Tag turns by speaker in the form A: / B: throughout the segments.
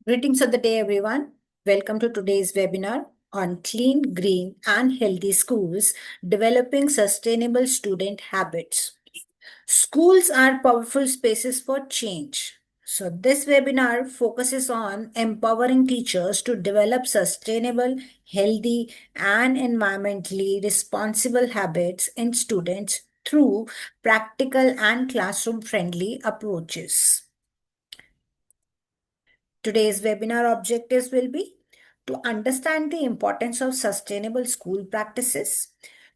A: Greetings of the day, everyone. Welcome to today's webinar on clean, green, and healthy schools, developing sustainable student habits. Schools are powerful spaces for change. So, this webinar focuses on empowering teachers to develop sustainable, healthy, and environmentally responsible habits in students through practical and classroom friendly approaches. Today's webinar objectives will be to understand the importance of sustainable school practices,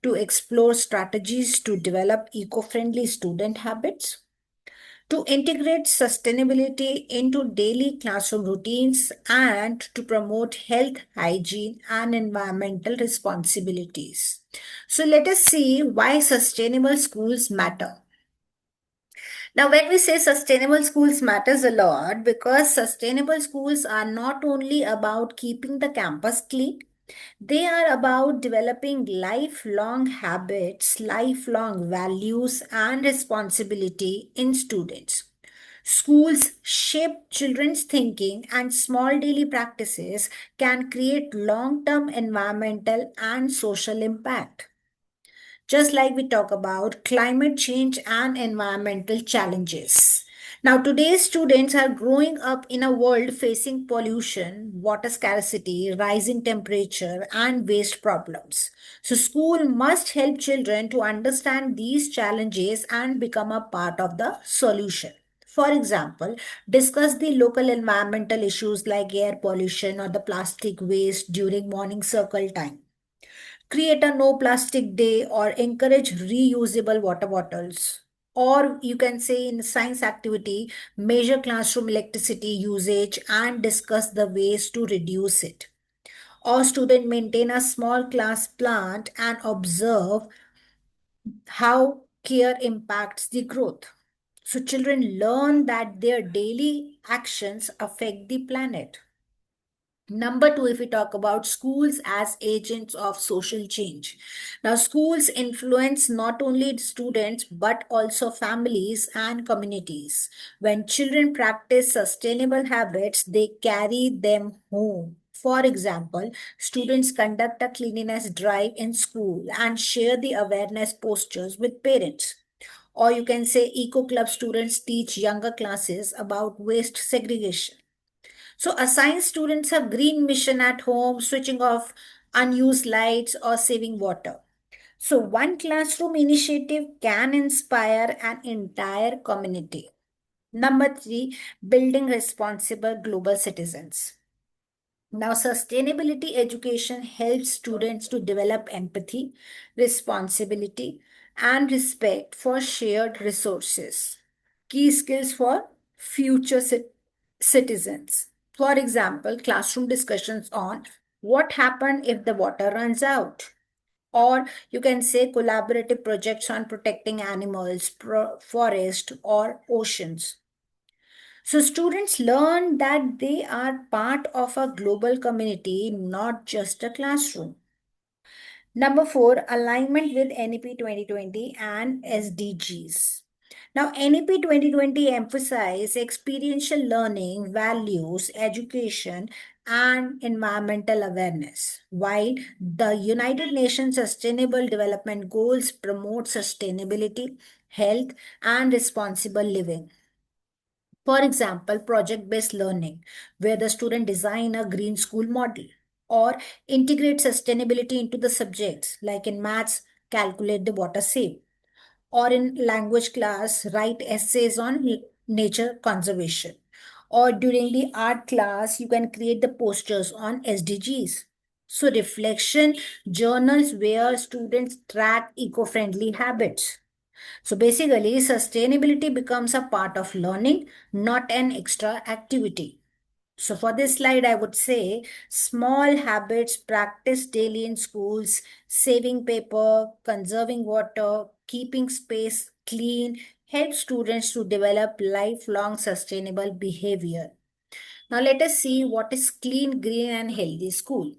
A: to explore strategies to develop eco-friendly student habits, to integrate sustainability into daily classroom routines, and to promote health, hygiene, and environmental responsibilities. So let us see why sustainable schools matter. Now, when we say sustainable schools matters a lot because sustainable schools are not only about keeping the campus clean, they are about developing lifelong habits, lifelong values, and responsibility in students. Schools shape children's thinking, and small daily practices can create long term environmental and social impact. Just like we talk about climate change and environmental challenges. Now, today's students are growing up in a world facing pollution, water scarcity, rising temperature, and waste problems. So, school must help children to understand these challenges and become a part of the solution. For example, discuss the local environmental issues like air pollution or the plastic waste during morning circle time. Create a no plastic day or encourage reusable water bottles. Or you can say in science activity, measure classroom electricity usage and discuss the ways to reduce it. Or student maintain a small class plant and observe how care impacts the growth. So children learn that their daily actions affect the planet. Number two, if we talk about schools as agents of social change. Now, schools influence not only students but also families and communities. When children practice sustainable habits, they carry them home. For example, students conduct a cleanliness drive in school and share the awareness posters with parents. Or you can say eco club students teach younger classes about waste segregation. So assign students a green mission at home, switching off unused lights or saving water. So one classroom initiative can inspire an entire community. Number three, building responsible global citizens. Now, sustainability education helps students to develop empathy, responsibility, and respect for shared resources. Key skills for future citizens. For example, classroom discussions on what happened if the water runs out. Or you can say collaborative projects on protecting animals, forest, or oceans. So students learn that they are part of a global community, not just a classroom. Number four, alignment with NEP 2020 and SDGs. Now, NEP 2020 emphasize experiential learning, values, education, and environmental awareness, while the United Nations Sustainable Development Goals promote sustainability, health, and responsible living. For example, project-based learning, where the student design a green school model or integrate sustainability into the subjects, like in maths, calculate the water save, or in language class, write essays on nature conservation. Or during the art class, you can create the posters on SDGs. So reflection journals where students track eco-friendly habits. So basically, sustainability becomes a part of learning, not an extra activity. So for this slide, I would say small habits practiced daily in schools, saving paper, conserving water, keeping space clean, help students to develop lifelong sustainable behavior. Now let us see what is clean, green and healthy school.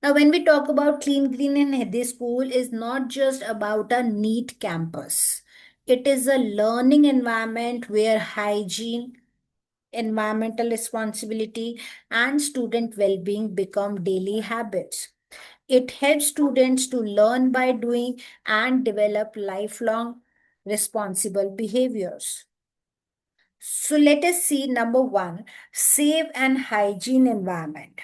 A: Now, when we talk about clean, green, and healthy school, is not just about a neat campus. It is a learning environment where hygiene, environmental responsibility, and student well-being become daily habits. It helps students to learn by doing and develop lifelong responsible behaviors. So let us see number one, safe and hygiene environment.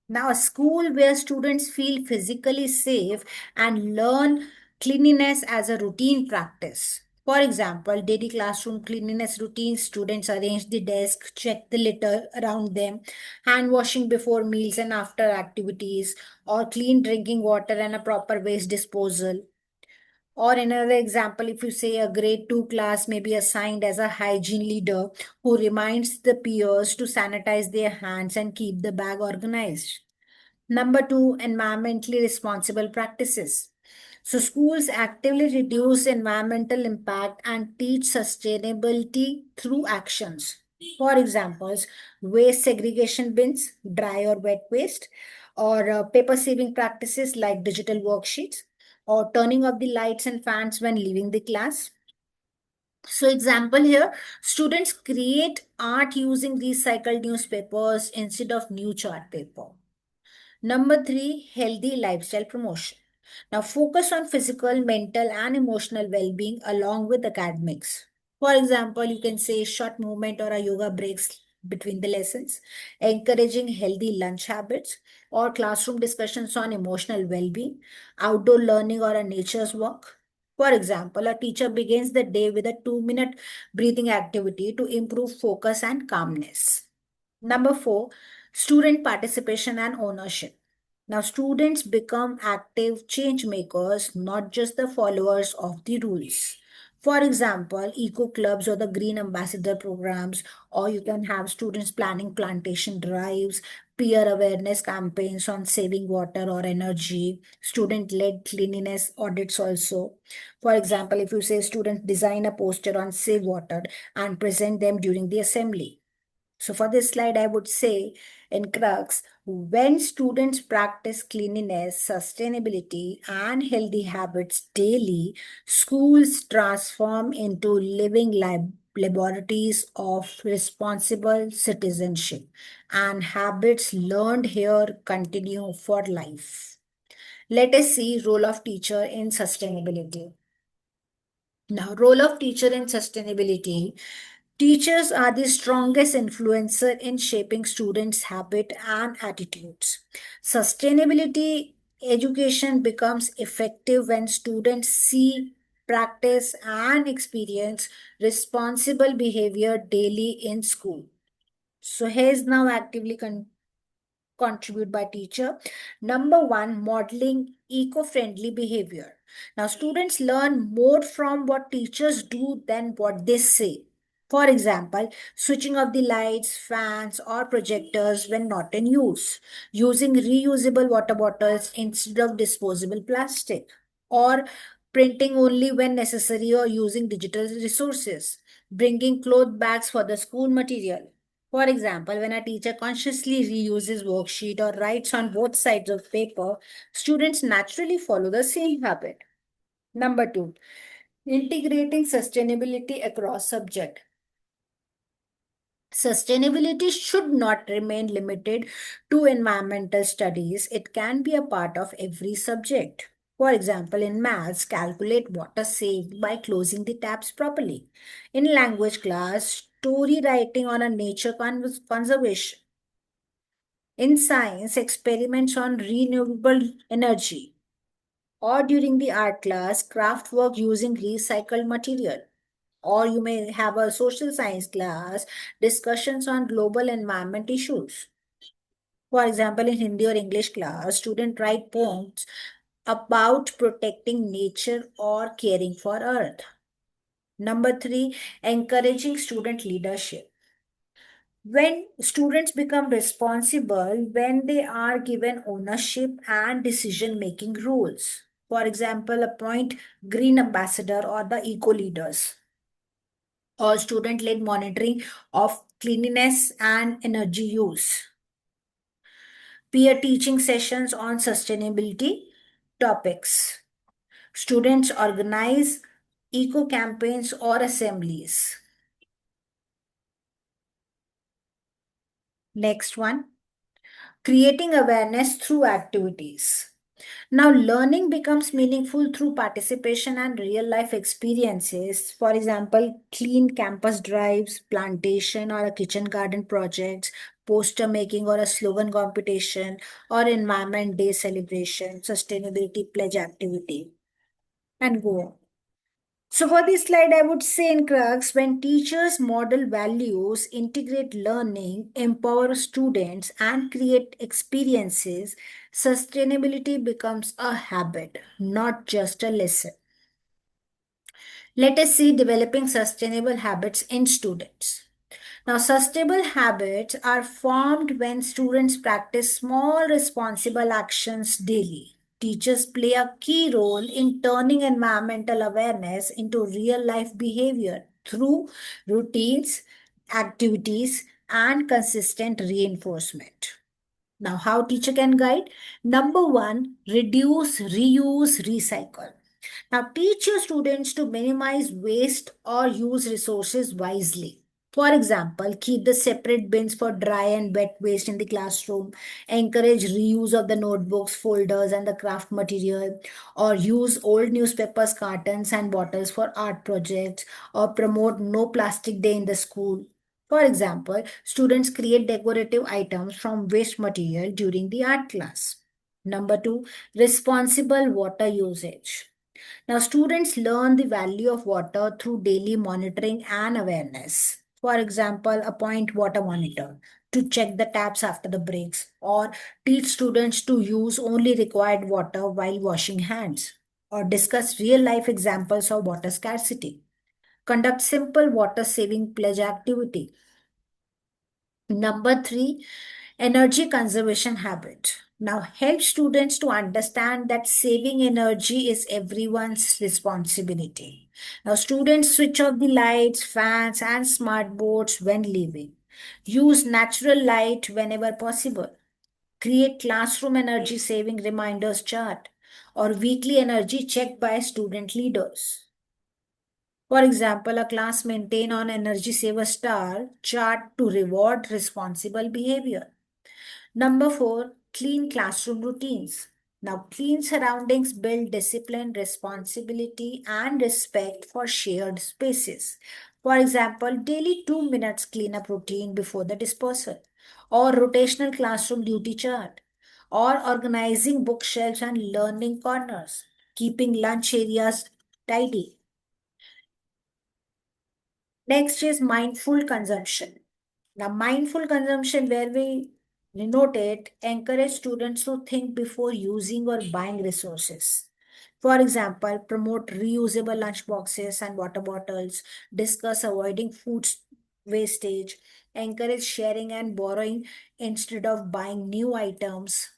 A: Now, a school where students feel physically safe and learn cleanliness as a routine practice. For example, daily classroom cleanliness routines, students arrange the desk, check the litter around them, hand washing before meals and after activities, or clean drinking water and a proper waste disposal. Or another example, if you say a grade 2 class may be assigned as a hygiene leader who reminds the peers to sanitize their hands and keep the bag organized. Number two, environmentally responsible practices. So schools actively reduce environmental impact and teach sustainability through actions. For examples, waste segregation bins, dry or wet waste, or paper saving practices like digital worksheets, or turning off the lights and fans when leaving the class. So example here, students create art using recycled newspapers instead of new chart paper. Number three, healthy lifestyle promotion. Now, focus on physical, mental, and emotional well being along with academics. For example, you can say short movement or a yoga breaks between the lessons, encouraging healthy lunch habits, or classroom discussions on emotional well being, outdoor learning, or a nature's walk. For example, a teacher begins the day with a 2-minute breathing activity to improve focus and calmness. Number four, student participation and ownership. Now, students become active change makers, not just the followers of the rules. For example, eco clubs or the green ambassador programs, or you can have students planning plantation drives, peer awareness campaigns on saving water or energy, student led cleanliness audits also. For example, if you say students design a poster on save water and present them during the assembly. So for this slide, I would say in crux, when students practice cleanliness, sustainability, and healthy habits daily, schools transform into living laboratories of responsible citizenship, and habits learned here continue for life. Let us see role of teacher in sustainability. Now, role of teacher in sustainability. Teachers are the strongest influencer in shaping students' habit and attitudes. Sustainability education becomes effective when students see, practice, and experience responsible behavior daily in school. So here's now actively contribute by teacher. Number one, modeling eco-friendly behavior. Now, students learn more from what teachers do than what they say. For example, switching off the lights, fans, or projectors when not in use, using reusable water bottles instead of disposable plastic, or printing only when necessary or using digital resources, bringing cloth bags for the school material. For example, when a teacher consciously reuses worksheet or writes on both sides of paper, students naturally follow the same habit. Number two, integrating sustainability across subject. Sustainability should not remain limited to environmental studies. It can be a part of every subject. For example, in maths, calculate water saved by closing the taps properly. In language class, story writing on a nature conservation. In science, experiments on renewable energy. Or during the art class, craft work using recycled material. Or you may have a social science class, discussions on global environment issues. For example, in Hindi or English class, students write poems about protecting nature or caring for earth. Number three, encouraging student leadership. When students become responsible, when they are given ownership and decision making roles. For example, appoint green ambassador or the eco leaders, or student led monitoring of cleanliness and energy use, peer teaching sessions on sustainability topics. Students organize eco campaigns or assemblies. Next one, creating awareness through activities. Now, learning becomes meaningful through participation and real life experiences. For example, clean campus drives, plantation or a kitchen garden projects, poster making or a slogan competition, or environment day celebration, sustainability pledge activity, and go on. So, for this slide, I would say in crux, when teachers model values, integrate learning, empower students, and create experiences, sustainability becomes a habit, not just a lesson. Let us see developing sustainable habits in students. Now, sustainable habits are formed when students practice small responsible actions daily. Teachers play a key role in turning environmental awareness into real life behavior through routines, activities, and consistent reinforcement. Now, how teacher can guide? Number one, reduce, reuse, recycle. Now, teach your students to minimize waste or use resources wisely. For example, keep the separate bins for dry and wet waste in the classroom, encourage reuse of the notebooks, folders, and the craft material, or use old newspapers, cartons, and bottles for art projects, or promote no plastic day in the school. For example, students create decorative items from waste material during the art class. Number two, responsible water usage. Now, students learn the value of water through daily monitoring and awareness. For example, appoint water monitor to check the taps after the breaks, or teach students to use only required water while washing hands, or discuss real life examples of water scarcity. Conduct simple water saving pledge activity. Number three, energy conservation habit. Now, help students to understand that saving energy is everyone's responsibility. Now, students switch off the lights, fans, and smart boards when leaving. Use natural light whenever possible. Create classroom energy saving reminders chart or weekly energy check by student leaders. For example, a class maintain on energy saver star chart to reward responsible behavior. Number four, clean classroom routines. Now, clean surroundings build discipline, responsibility, and respect for shared spaces. For example, daily 2 minutes cleanup routine before the dispersal, or rotational classroom duty chart, or organizing bookshelves and learning corners, keeping lunch areas tidy. Next is mindful consumption. Now, mindful consumption, where we denote it, encourage students to think before using or buying resources. For example, promote reusable lunch boxes and water bottles, discuss avoiding food wastage, encourage sharing and borrowing instead of buying new items,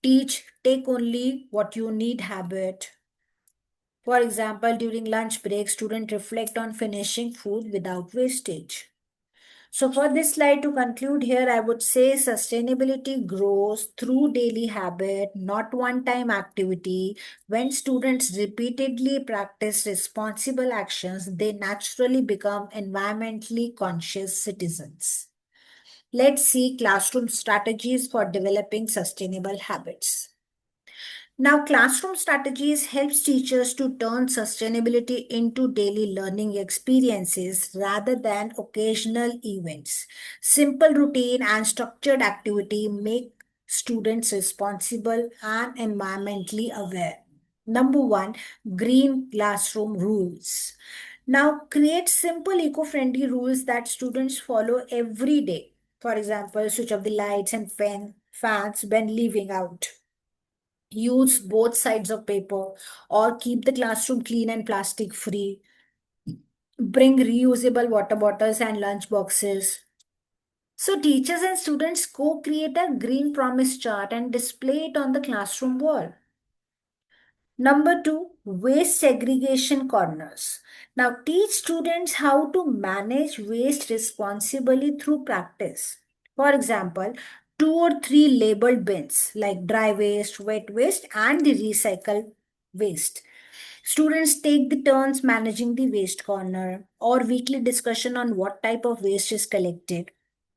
A: teach take only what you need habit. For example, during lunch break, students reflect on finishing food without wastage. So, for this slide to conclude here, I would say sustainability grows through daily habit, not one time activity. When students repeatedly practice responsible actions, they naturally become environmentally conscious citizens. Let's see classroom strategies for developing sustainable habits. Now, classroom strategies helps teachers to turn sustainability into daily learning experiences rather than occasional events. Simple routine and structured activity make students responsible and environmentally aware. Number one, green classroom rules. Now, create simple eco-friendly rules that students follow every day. For example, switch off the lights and fans when leaving out. Use both sides of paper or keep the classroom clean and plastic free. Bring reusable water bottles and lunch boxes. So teachers and students co-create a green promise chart and display it on the classroom wall. Number two, waste segregation corners. Now, teach students how to manage waste responsibly through practice. For example, 2 or 3 labeled bins like dry waste, wet waste, and the recycled waste. Students take the turns managing the waste corner or weekly discussion on what type of waste is collected.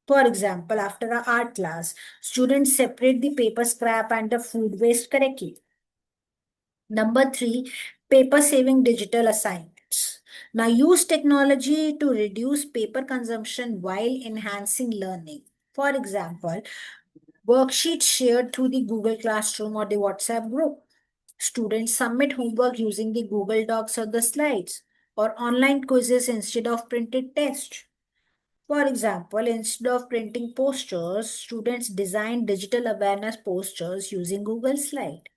A: For example, after an art class, students separate the paper scrap and the food waste correctly. Number three, paper saving digital assignments. Now use technology to reduce paper consumption while enhancing learning. For example, worksheets shared through the Google Classroom or the WhatsApp group. Students submit homework using the Google Docs or the slides, or online quizzes instead of printed tests. For example, instead of printing posters, students design digital awareness posters using Google Slide.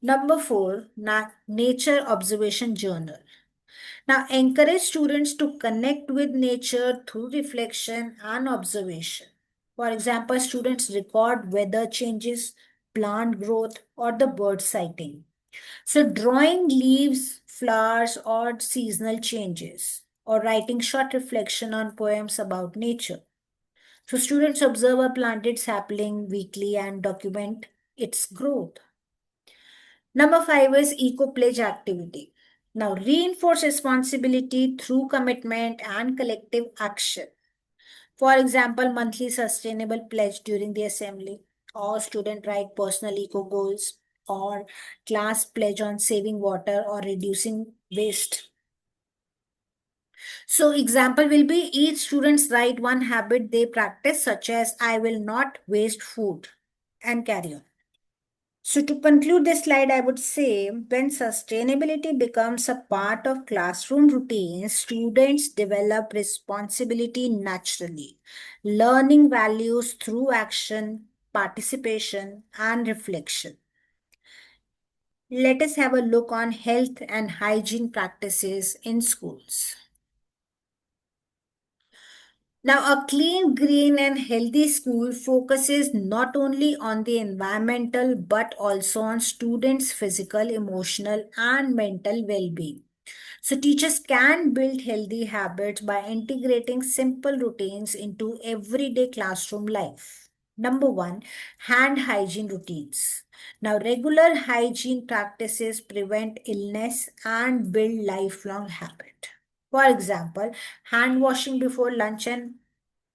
A: Number four, nature observation journal. Now, encourage students to connect with nature through reflection and observation. For example, students record weather changes, plant growth, or the bird sighting. So, drawing leaves, flowers, or seasonal changes, or writing short reflection on poems about nature. So, students observe a planted sapling weekly and document its growth. Number five is eco pledge activity. Now, reinforce responsibility through commitment and collective action. For example, monthly sustainable pledge during the assembly, or student write personal eco goals, or class pledge on saving water or reducing waste. So, example will be each students write one habit they practice, such as I will not waste food, and carry on. So, to conclude this slide, I would say when sustainability becomes a part of classroom routines, students develop responsibility naturally, learning values through action, participation, and reflection. Let us have a look on health and hygiene practices in schools. Now, a clean, green, and healthy school focuses not only on the environmental but also on students' physical, emotional, and mental well being. So, teachers can build healthy habits by integrating simple routines into everyday classroom life. Number one, hand hygiene routines. Now, regular hygiene practices prevent illness and build lifelong habit. For example, hand washing before lunch and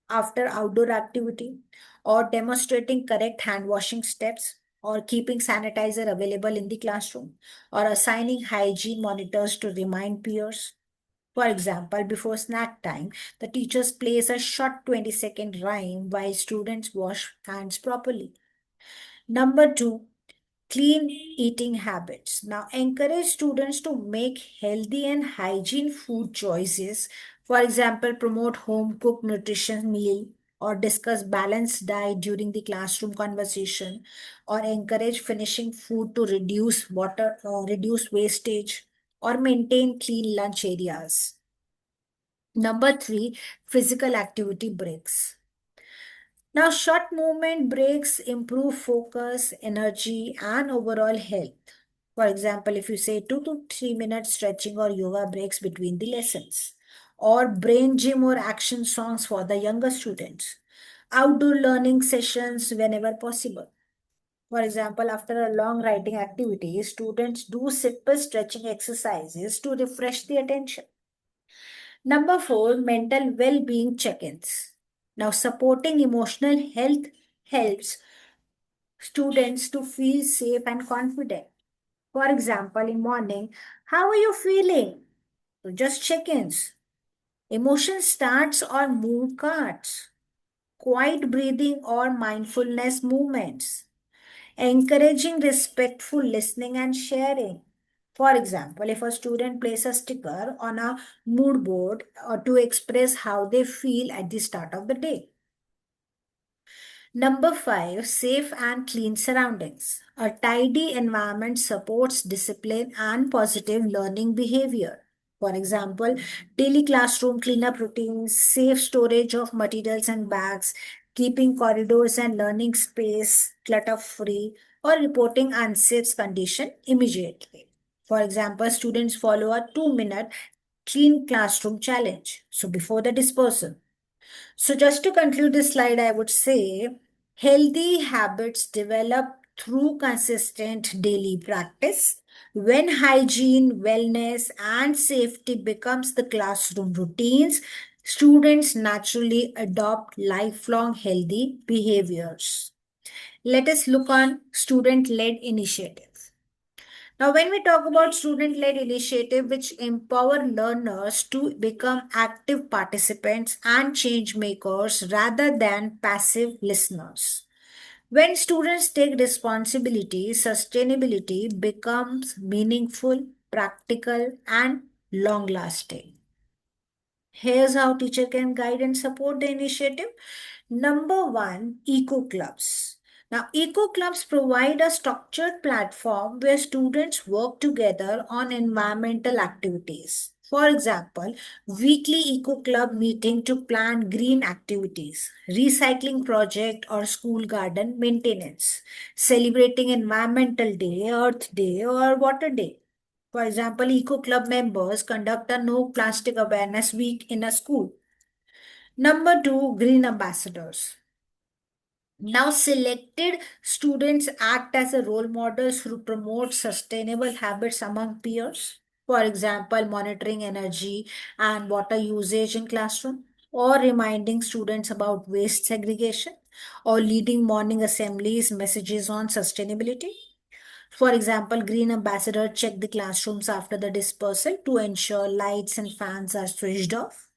A: after outdoor activity, or demonstrating correct hand washing steps, or keeping sanitizer available in the classroom, or assigning hygiene monitors to remind peers. For example, before snack time, the teachers plays a short 20-second rhyme while students wash hands properly. Number two, clean eating habits. Now, encourage students to make healthy and hygiene food choices. For example, promote home cooked nutritious meal, or discuss balanced diet during the classroom conversation, or encourage finishing food to reduce water or reduce wastage, or maintain clean lunch areas. Number three, physical activity breaks. Now, short movement breaks improve focus, energy, and overall health. For example, if you say 2 to 3 minutes stretching or yoga breaks between the lessons, or brain gym or action songs for the younger students, outdoor learning sessions whenever possible. For example, after a long writing activity, students do simple stretching exercises to refresh the attention. Number four, mental well being check ins. Now, supporting emotional health helps students to feel safe and confident. For example, in morning, how are you feeling? So just check ins. Emotion starts or move cards. Quiet breathing or mindfulness movements. Encouraging respectful listening and sharing. For example, if a student places a sticker on a mood board or to express how they feel at the start of the day. Number five, safe and clean surroundings. A tidy environment supports discipline and positive learning behavior. For example, daily classroom cleanup routines, safe storage of materials and bags, keeping corridors and learning space clutter free, or reporting unsafe condition immediately. For example, students follow a 2 minute clean classroom challenge. So before the dispersal. So, just to conclude this slide, I would say healthy habits develop through consistent daily practice. When hygiene, wellness, and safety becomes the classroom routines, Students naturally adopt lifelong healthy behaviors. Let us look on student-led initiative. Now, when we talk about student-led initiative, which empower learners to become active participants and change makers rather than passive listeners. When students take responsibility, sustainability becomes meaningful, practical, and long-lasting. Here's how teacher can guide and support the initiative. Number one, eco clubs. Now, eco clubs provide a structured platform where students work together on environmental activities. For example, weekly eco club meeting to plan green activities, recycling project or school garden maintenance, celebrating environmental day, earth day or water day. For example, eco club members conduct a no plastic awareness week in a school. Number two, green ambassadors. Now, selected students act as a role models who promote sustainable habits among peers. For example, monitoring energy and water usage in classroom, or reminding students about waste segregation, or leading morning assemblies messages on sustainability. For example, green ambassador check the classrooms after the dispersal to ensure lights and fans are switched off.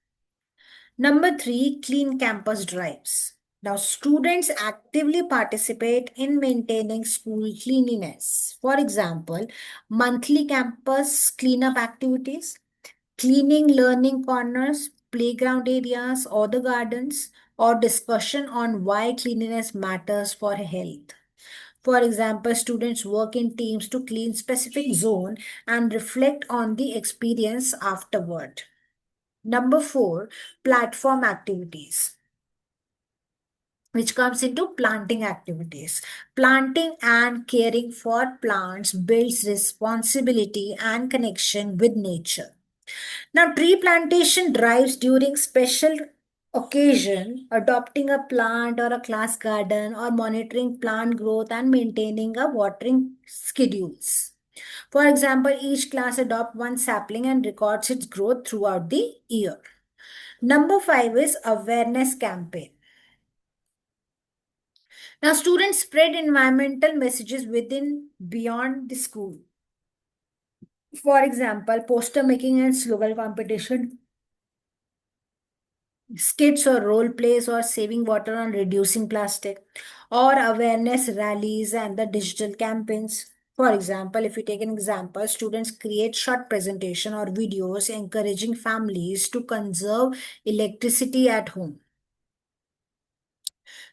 A: Number three, clean campus drives. Now, students actively participate in maintaining school cleanliness. For example, monthly campus cleanup activities, cleaning learning corners, playground areas, or the gardens, or discussion on why cleanliness matters for health. For example, students work in teams to clean specific zone and reflect on the experience afterward. Number four, platform activities, which comes into planting activities. Planting and caring for plants builds responsibility and connection with nature. Now, tree plantation drives during special occasion, adopting a plant or a class garden or monitoring plant growth and maintaining a watering schedules. For example, each class adopt one sapling and records its growth throughout the year. Number five is awareness campaign. Now, students spread environmental messages within beyond the school. For example, poster making and slogan competition, skits or role plays or saving water on reducing plastic, or awareness rallies and the digital campaigns. For example, if we take an example, students create short presentation or videos encouraging families to conserve electricity at home.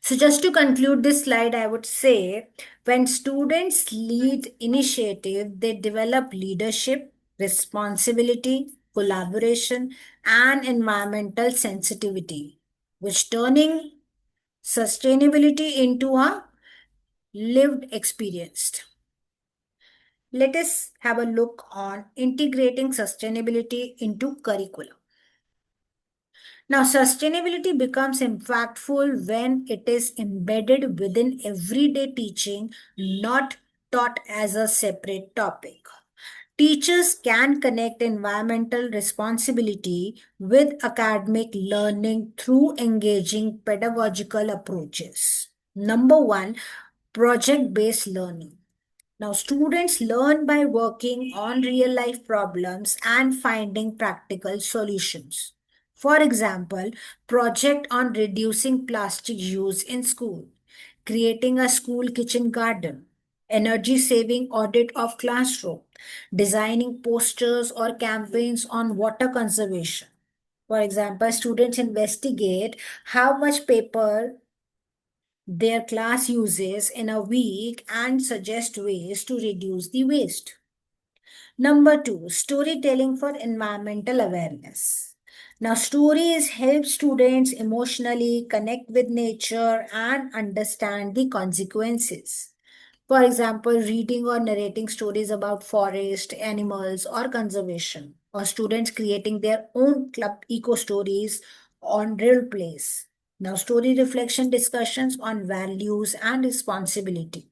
A: So, just to conclude this slide, I would say when students lead initiative, they develop leadership, responsibility, collaboration, and environmental sensitivity, which turning sustainability into a lived experience. Let us have a look on integrating sustainability into curriculum. Now, sustainability becomes impactful when it is embedded within everyday teaching, not taught as a separate topic. Teachers can connect environmental responsibility with academic learning through engaging pedagogical approaches. Number one, project based learning. Now, students learn by working on real life problems and finding practical solutions. For example, project on reducing plastic use in school, creating a school kitchen garden, energy saving audit of classroom, designing posters or campaigns on water conservation. For example, students investigate how much paper their class uses in a week and suggest ways to reduce the waste. Number two, storytelling for environmental awareness. Now, stories help students emotionally connect with nature and understand the consequences. For example, reading or narrating stories about forest, animals, or conservation, or students creating their own club eco stories on real plays. Now, story reflection discussions on values and responsibility.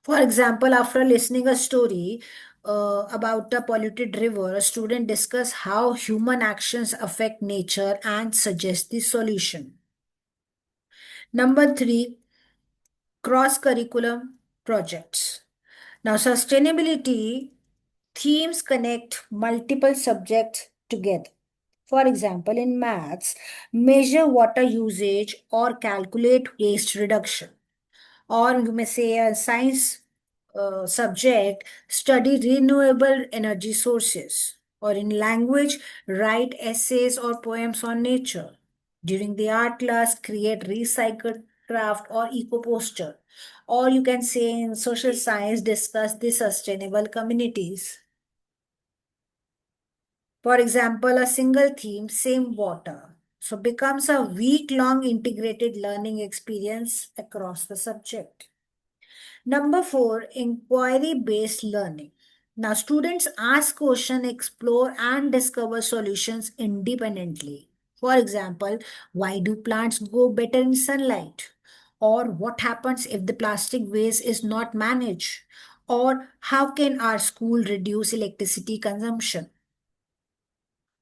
A: For example, after listening a story, about a polluted river, a student discuss how human actions affect nature and suggest the solution. Number three, cross-curriculum projects. Now, sustainability themes connect multiple subjects together. For example, in maths, measure water usage or calculate waste reduction. Or you may say a science subject, study renewable energy sources. Or in language, write essays or poems on nature. During the art class, create recycled craft or eco poster. Or you can say in social science, discuss the sustainable communities. For example, a single theme, same water. So becomes a week-long integrated learning experience across the subject. Number four, inquiry-based learning. Now, students ask questions, explore, and discover solutions independently. For example, why do plants grow better in sunlight? Or what happens if the plastic waste is not managed? Or how can our school reduce electricity consumption?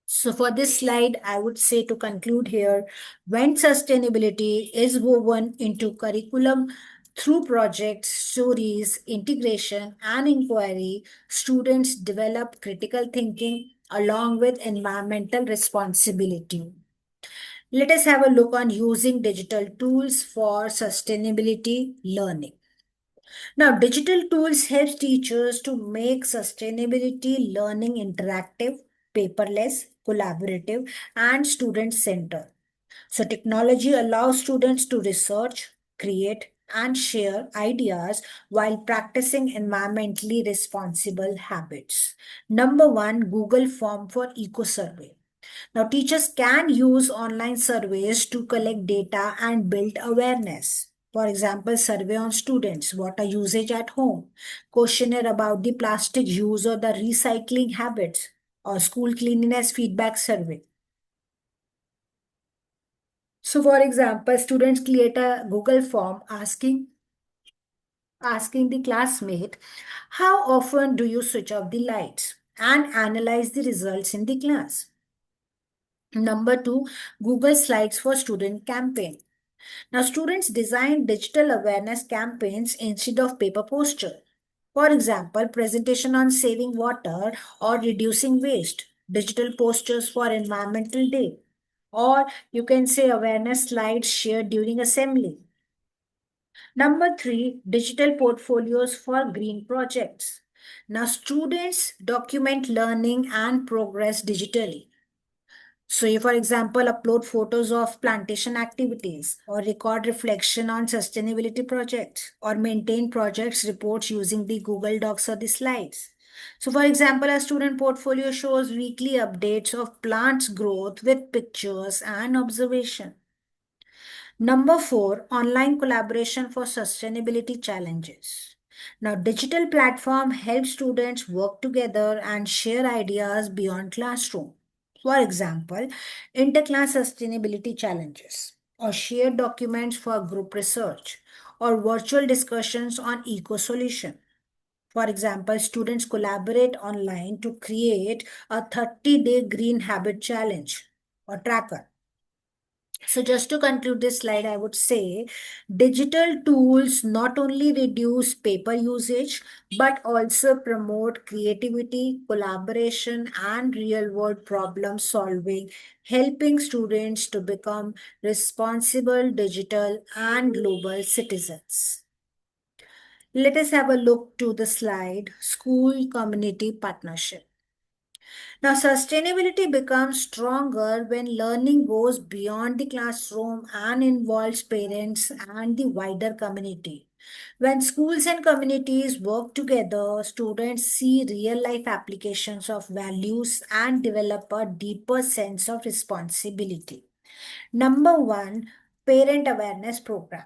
A: So for this slide, I would say to conclude here, when sustainability is woven into curriculum through projects, stories, integration, and inquiry, students develop critical thinking along with environmental responsibility. Let us have a look on using digital tools for sustainability learning. Now, digital tools help teachers to make sustainability learning interactive, paperless, collaborative, and student-centered. So technology allows students to research, create, and share ideas while practicing environmentally responsible habits. Number one, Google Form for Eco Survey. Now, teachers can use online surveys to collect data and build awareness. For example, survey on students, water usage at home, questionnaire about the plastic use or the recycling habits, or school cleanliness feedback survey. So, for example, students create a Google form asking the classmate, how often do you switch off the lights? And analyze the results in the class. Number two, Google Slides for Student campaign. Now, students design digital awareness campaigns instead of paper poster. For example, presentation on saving water or reducing waste, digital posters for Environmental Day, or you can say awareness slides shared during assembly. Number three, digital portfolios for green projects. Now, students document learning and progress digitally. So, you, for example, upload photos of plantation activities or record reflection on sustainability projects or maintain projects reports using the Google Docs or the slides. So, for example, a student portfolio shows weekly updates of plants growth with pictures and observation. Number four, online collaboration for sustainability challenges. Now, digital platform helps students work together and share ideas beyond classroom. For example, interclass sustainability challenges, or shared documents for group research, or virtual discussions on eco solution. For example, students collaborate online to create a 30-day green habit challenge or tracker. So just to conclude this slide, I would say digital tools not only reduce paper usage, but also promote creativity, collaboration, and real world problem solving, helping students to become responsible digital and global citizens. Let us have a look to the slide, school community partnership. Now, sustainability becomes stronger when learning goes beyond the classroom and involves parents and the wider community. When schools and communities work together, students see real life applications of values and develop a deeper sense of responsibility. Number one, parent awareness program.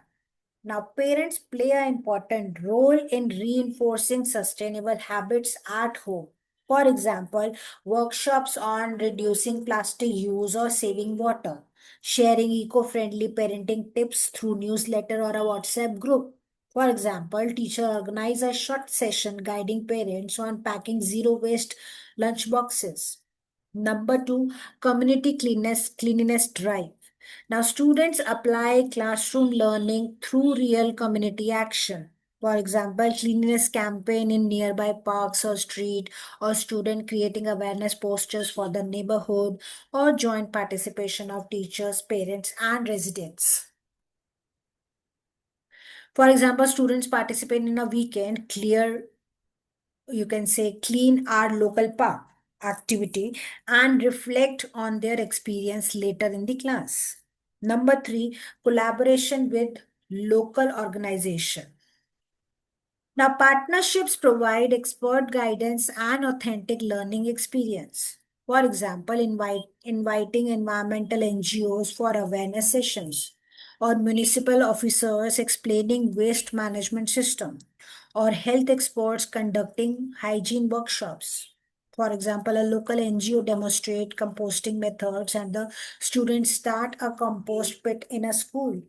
A: Now, parents play an important role in reinforcing sustainable habits at home. For example, workshops on reducing plastic use or saving water, sharing eco friendly parenting tips through newsletter or a WhatsApp group. For example, teacher organize a short session guiding parents on packing zero waste lunch boxes. Number two, community cleanliness drive. Now, students apply classroom learning through real community action. For example, cleanliness campaign in nearby parks or street, or student creating awareness posters for the neighborhood, or joint participation of teachers, parents, and residents. For example, students participate in a weekend you can say clean our local park activity and reflect on their experience later in the class. Number three, collaboration with local organization. Now, partnerships provide expert guidance and authentic learning experience. For example, inviting environmental NGOs for awareness sessions, or municipal officers explaining waste management system, or health experts conducting hygiene workshops. For example, a local NGO demonstrate composting methods and the students start a compost pit in a school.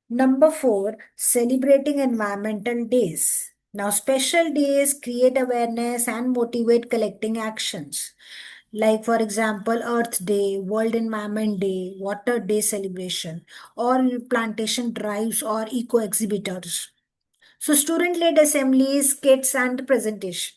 A: Number four, celebrating environmental days. Now, special days create awareness and motivate collecting actions. Like, for example, Earth Day, World Environment Day, Water Day celebration, or plantation drives or eco exhibitors. So, student led assemblies, kits, and presentation.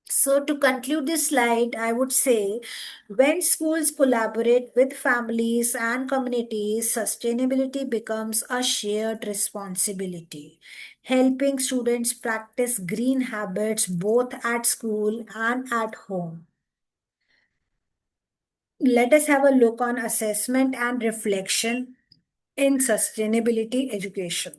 A: So, to conclude this slide, I would say when schools collaborate with families and communities, sustainability becomes a shared responsibility, helping students practice green habits both at school and at home. Let us have a look on assessment and reflection in sustainability education.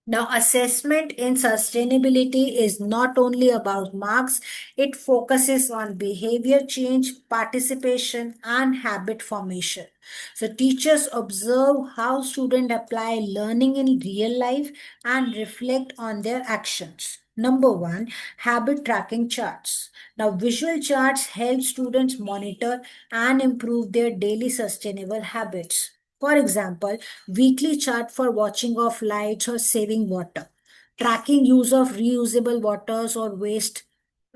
A: Now, assessment in sustainability is not only about marks, it focuses on behavior change, participation, and habit formation. So, teachers observe how students apply learning in real life and reflect on their actions. Number one, habit tracking charts. Now, visual charts help students monitor and improve their daily sustainable habits. For example, weekly chart for watching off lights or saving water, tracking use of reusable waters or waste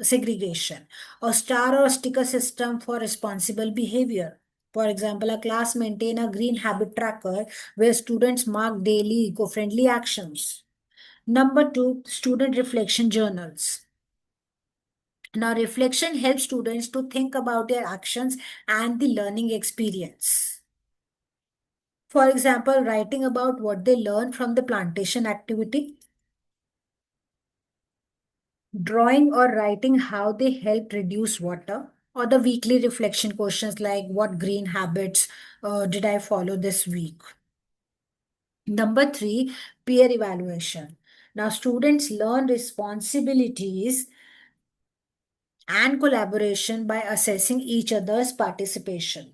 A: segregation, a star or sticker system for responsible behavior. For example, a class maintain a green habit tracker where students mark daily eco-friendly actions. Number two, student reflection journals. Now, reflection helps students to think about their actions and the learning experience. For example, writing about what they learned from the plantation activity, drawing or writing how they helped reduce water, or the weekly reflection questions like what green habits did I follow this week. Number three, peer evaluation. Now, students learn responsibilities and collaboration by assessing each other's participation.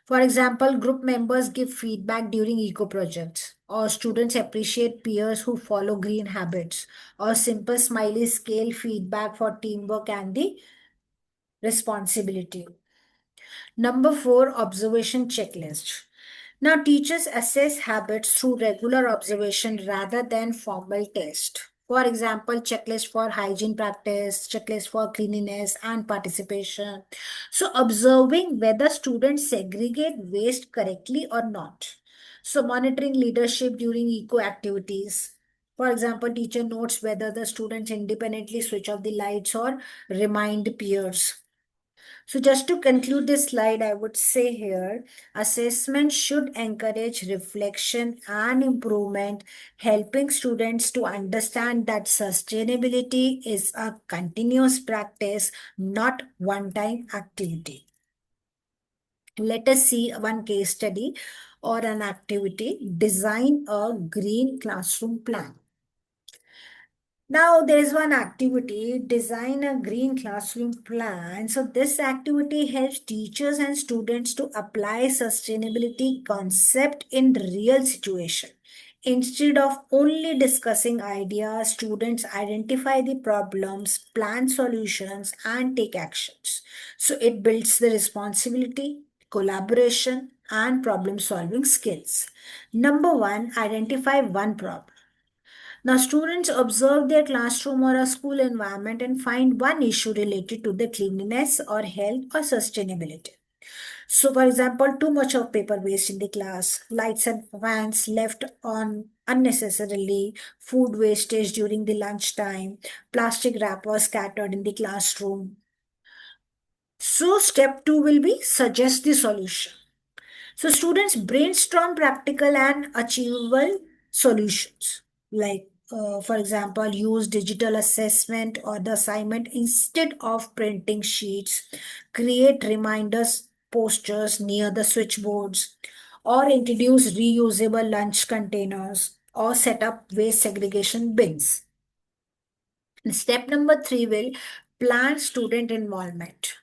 A: For example, group members give feedback during eco projects, or students appreciate peers who follow green habits, or simple smiley scale feedback for teamwork and the responsibility. Number four, observation checklist. Now, teachers assess habits through regular observation rather than formal test. For example, checklist for hygiene practice, checklist for cleanliness and participation. So, observing whether students segregate waste correctly or not. So, monitoring leadership during eco activities. For example, teacher notes whether the students independently switch off the lights or remind peers. So just to conclude this slide, I would say here, assessment should encourage reflection and improvement, helping students to understand that sustainability is a continuous practice, not one-time activity. Let us see one case study or an activity. Design a green classroom plan. Now there's one activity, design a green classroom plan. So this activity helps teachers and students to apply sustainability concept in real situation. Instead of only discussing ideas, students identify the problems, plan solutions, and take actions. So it builds the responsibility, collaboration, and problem solving skills. Number one, identify one problem. Now, students observe their classroom or a school environment and find one issue related to the cleanliness or health or sustainability. So, for example, too much of paper waste in the class, lights and fans left on unnecessarily, food wastage during the lunchtime, plastic wrappers scattered in the classroom. So, step two will be suggest the solution. So students brainstorm practical and achievable solutions. Like, for example, use digital assessment or the assignment instead of printing sheets, create reminders posters near the switchboards, or introduce reusable lunch containers, or set up waste segregation bins. And step number three will plan student involvement.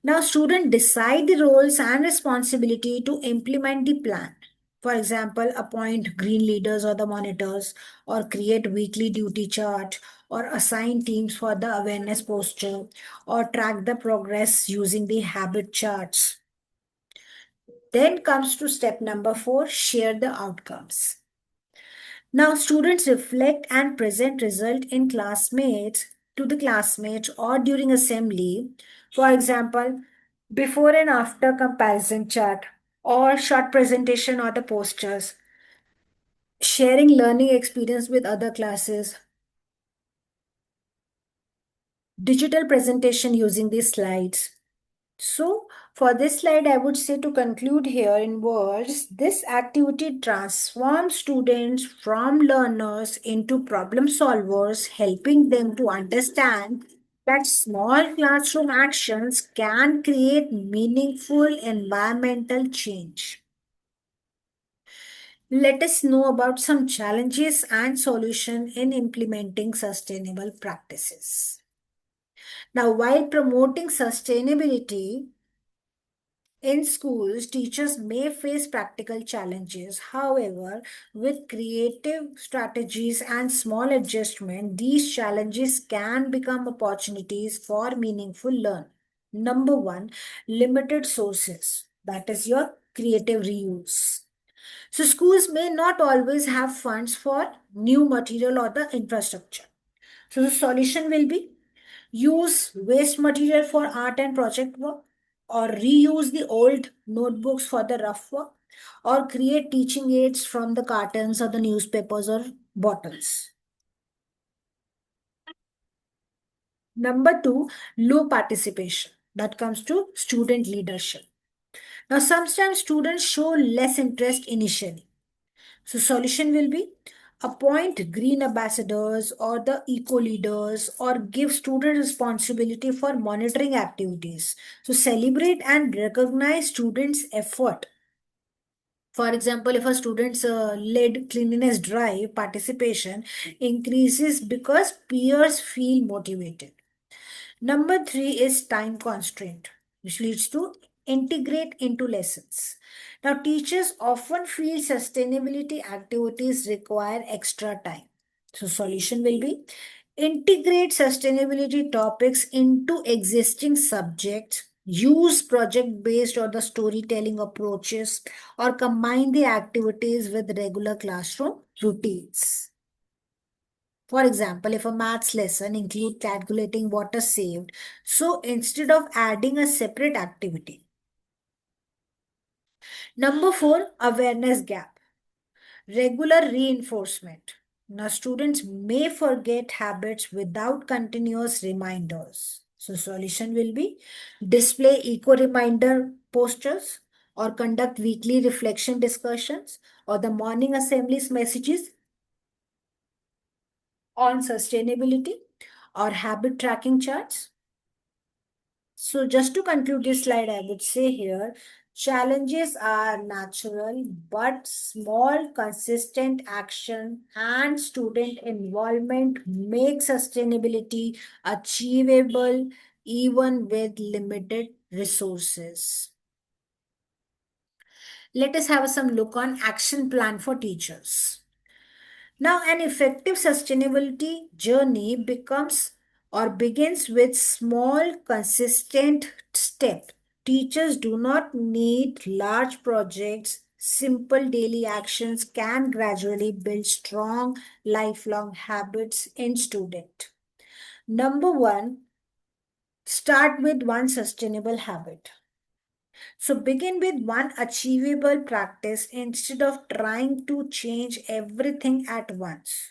A: Now, students decide the roles and responsibility to implement the plan. For example, appoint green leaders or the monitors, or create weekly duty chart, or assign teams for the awareness posture, or track the progress using the habit charts. Then comes to step number four, share the outcomes. Now, students reflect and present result in classmates to the classmates or during assembly. For example, before and after comparison chart or short presentation or the posters, sharing learning experience with other classes, digital presentation using these slides. So, for this slide, I would say to conclude here in words, this activity transforms students from learners into problem solvers, helping them to understand that small classroom actions can create meaningful environmental change. Let us know about some challenges and solutions in implementing sustainable practices. Now, while promoting sustainability, in schools, teachers may face practical challenges. However, with creative strategies and small adjustment, these challenges can become opportunities for meaningful learning. Number one, limited sources. That is your creative reuse. So schools may not always have funds for new material or the infrastructure. So the solution will be use waste material for art and project work, or reuse the old notebooks for the rough work, or create teaching aids from the cartons or the newspapers or bottles. Number two, low participation. That comes to student leadership. Now, sometimes students show less interest initially. So solution will be appoint green ambassadors or the eco leaders, or give student responsibility for monitoring activities. So celebrate and recognize students' effort. For example, if a student's led cleanliness drive, participation increases because peers feel motivated. Number three is time constraint, which leads to integrate into lessons. Now, teachers often feel sustainability activities require extra time. So, solution will be integrate sustainability topics into existing subjects, use project based or the storytelling approaches, or combine the activities with regular classroom routines. For example, if a maths lesson include calculating water saved, so instead of adding a separate activity. Number four, awareness gap. Regular reinforcement. Now, students may forget habits without continuous reminders. So, solution will be display eco reminder posters, or conduct weekly reflection discussions, or the morning assemblies messages on sustainability, or habit tracking charts. So just to conclude this slide, I would say here, challenges are natural, but small, consistent action and student involvement make sustainability achievable even with limited resources. Let us have some look on action plan for teachers. Now, an effective sustainability journey becomes or begins with small, consistent steps. Teachers do not need large projects. Simple daily actions can gradually build strong lifelong habits in student. Number one, start with one sustainable habit. So begin with one achievable practice instead of trying to change everything at once.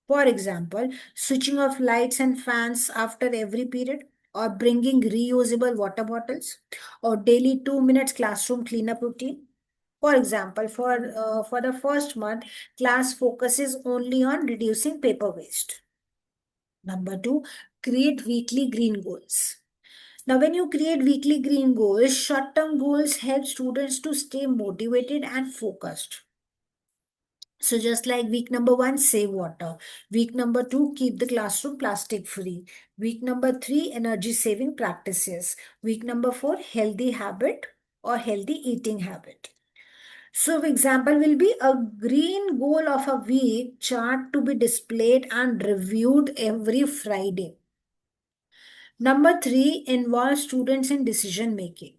A: For example, switching off lights and fans after every period, or bringing reusable water bottles, or daily 2 minutes classroom cleanup routine. For example, for the first month, class focuses only on reducing paper waste. Number two, create weekly green goals. Now, when you create weekly green goals, short term goals help students to stay motivated and focused. So, just like week number one, save water. Week number two, keep the classroom plastic free. Week number three, energy saving practices. Week number four, healthy habit or healthy eating habit. So, example will be a green goal of a week chart to be displayed and reviewed every Friday. Number three, involve students in decision making.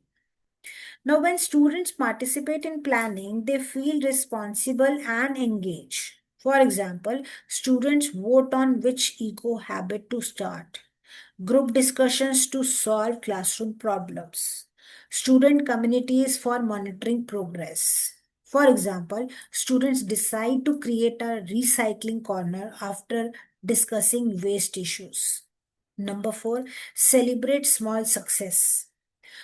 A: Now, when students participate in planning, they feel responsible and engaged. For example, students vote on which eco habit to start, group discussions to solve classroom problems, student communities for monitoring progress. For example, students decide to create a recycling corner after discussing waste issues. Number four, celebrate small success.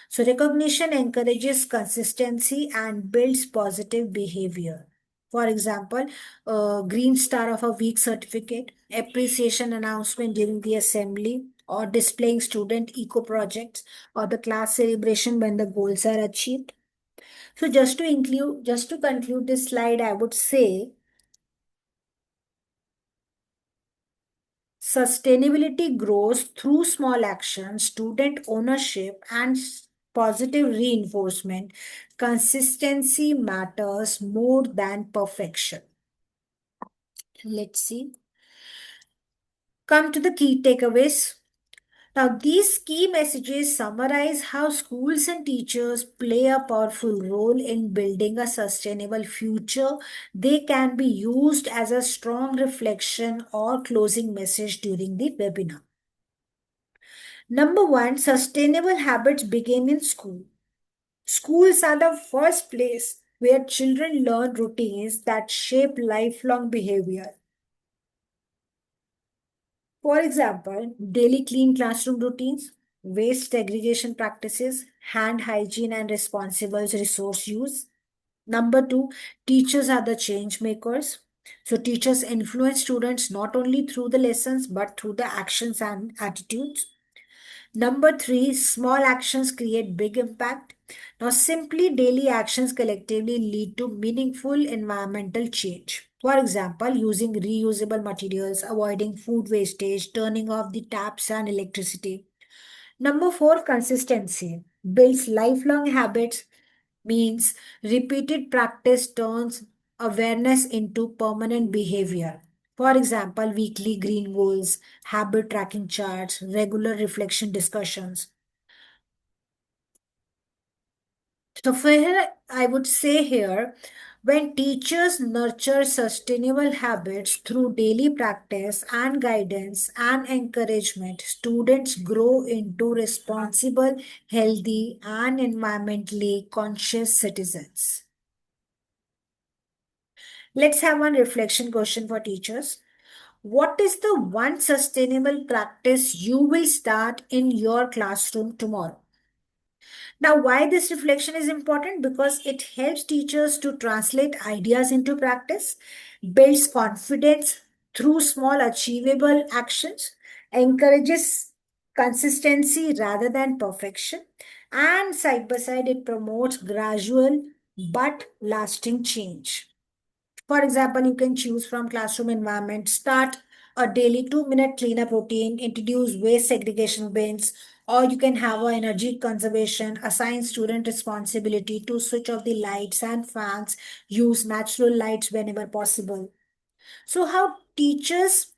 A: So, recognition encourages consistency and builds positive behavior. For example, Green Star of a Week certificate, appreciation announcement during the assembly, or displaying student eco projects, or the class celebration when the goals are achieved. So, just to conclude this slide, I would say sustainability grows through small actions, student ownership, and positive reinforcement. Consistency matters more than perfection. Let's see. Come to the key takeaways. Now, these key messages summarize how schools and teachers play a powerful role in building a sustainable future. They can be used as a strong reflection or closing message during the webinar. Number one, sustainable habits begin in school. Schools are the first place where children learn routines that shape lifelong behavior. For example, daily clean classroom routines, waste segregation practices, hand hygiene, and responsible resource use. Number two, teachers are the change makers. So, teachers influence students not only through the lessons but through the actions and attitudes. Number three, small actions create big impact. Now, simply daily actions collectively lead to meaningful environmental change. For example, using reusable materials, avoiding food wastage, turning off the taps and electricity. Number four, consistency builds lifelong habits, means repeated practice turns awareness into permanent behavior. For example, weekly green goals, habit tracking charts, regular reflection discussions. So, for here, I would say here, when teachers nurture sustainable habits through daily practice and guidance and encouragement, students grow into responsible, healthy, and environmentally conscious citizens. Let's have one reflection question for teachers. What is the one sustainable practice you will start in your classroom tomorrow? Now, why this reflection is important? Because it helps teachers to translate ideas into practice, builds confidence through small achievable actions, encourages consistency rather than perfection, and side by side, it promotes gradual but lasting change. For example, you can choose from classroom environment, start a daily 2 minute cleanup routine, introduce waste segregation bins, or you can have a energy conservation, assign student responsibility to switch off the lights and fans, use natural lights whenever possible. So, how teachers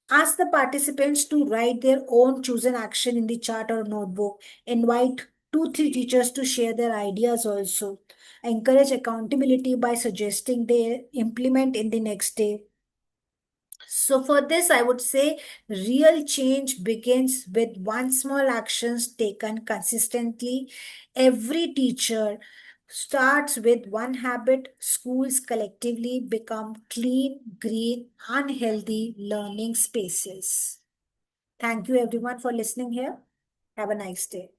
A: ask the participants to write their own chosen action in the chart or notebook, invite 2, 3 teachers to share their ideas also. Encourage accountability by suggesting they implement in the next day. So for this, I would say real change begins with one small actions taken consistently. Every teacher starts with one habit. Schools collectively become clean, green, unhealthy learning spaces. Thank you everyone for listening here. Have a nice day.